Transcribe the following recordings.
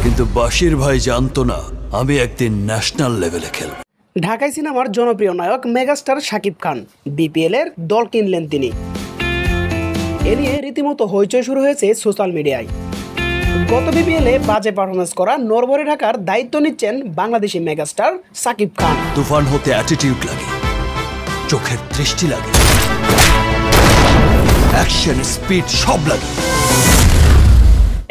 কিন্তু বাশির ভাই জানতো না আমি একদিন ন্যাশনাল লেভেলে খেলব। ঢাকাই সিনেমার জনপ্রিয় নায়ক মেগাস্টার শাকিব খান বিপিএল এর দল কিনলেন তিনি। এ নিয়ে রীতিমতো হইচই শুরু হয়েছে সোশ্যাল মিডিয়ায়। গত বিপিএল এ বাজে পারফরমেন্স করা নরবরে ঢাকার দায়িত্ব নিচ্ছেন বাংলাদেশি মেগাস্টার শাকিব খান। তুফান হতে অ্যাটিটিউড লাগে, চোখের দৃষ্টি লাগে, অ্যাকশন স্পিড সব লাগে।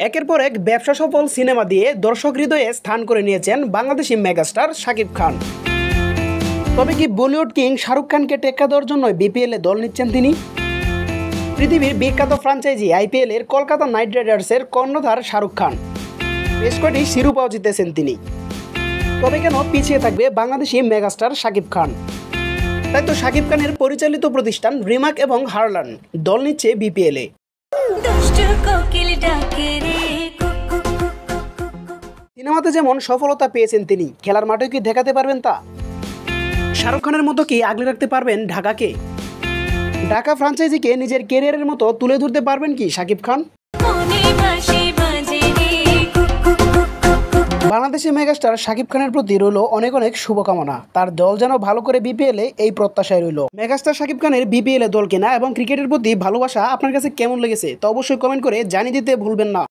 একের পর এক ব্যবসা সফল সিনেমা দিয়ে দর্শক হৃদয়ে স্থান করে নিয়েছেন বাংলাদেশি মেগাস্টার শাকিব খান। তবে কি বলিউড কিং শাহরুখ খানকে টেক্কা দেওয়ার জন্য বিপিএল এ দল নিচ্ছেন তিনি? পৃথিবীর বিখ্যাত ফ্র্যাঞ্চাইজি আইপিএল এর কলকাতা নাইট রাইডার্সের কর্ণধার শাহরুখ খান বেশ কয়েকটি শিরোপাও জিতেছেন তিনি। তবে কেন পিছিয়ে থাকবে বাংলাদেশি মেগাস্টার শাকিব খান? তাই তো শাকিব খানের পরিচালিত প্রতিষ্ঠান রিমাক এবং হারলান দল নিচ্ছে বিপিএল এ। সিনেমাতে যেমন সফলতা পেয়েছেন তিনি, খেলার মাঠে কি দেখাতে পারবেন তা? শাহরুখ খানের মতো কি আগলে রাখতে পারবেন ঢাকাকে? ঢাকা ফ্র্যাঞ্চাইজিকে নিজের ক্যারিয়ারের মতো তুলে ধরতে পারবেন কি শাকিব খান? বাংলাদেশি মেগাস্টার শাকিব খানের প্রতি রইল অনেক অনেক শুভকামনা। তার দল যেন ভালো করে বিপিএল এ এই প্রত্যাশায় রইল। মেগাস্টার শাকিব খানের বিপিএল এ দল কেনা এবং ক্রিকেটের প্রতি ভালোবাসা আপনার কাছে কেমন লেগেছে তা অবশ্যই কমেন্ট করে জানিয়ে দিতে ভুলবেন না।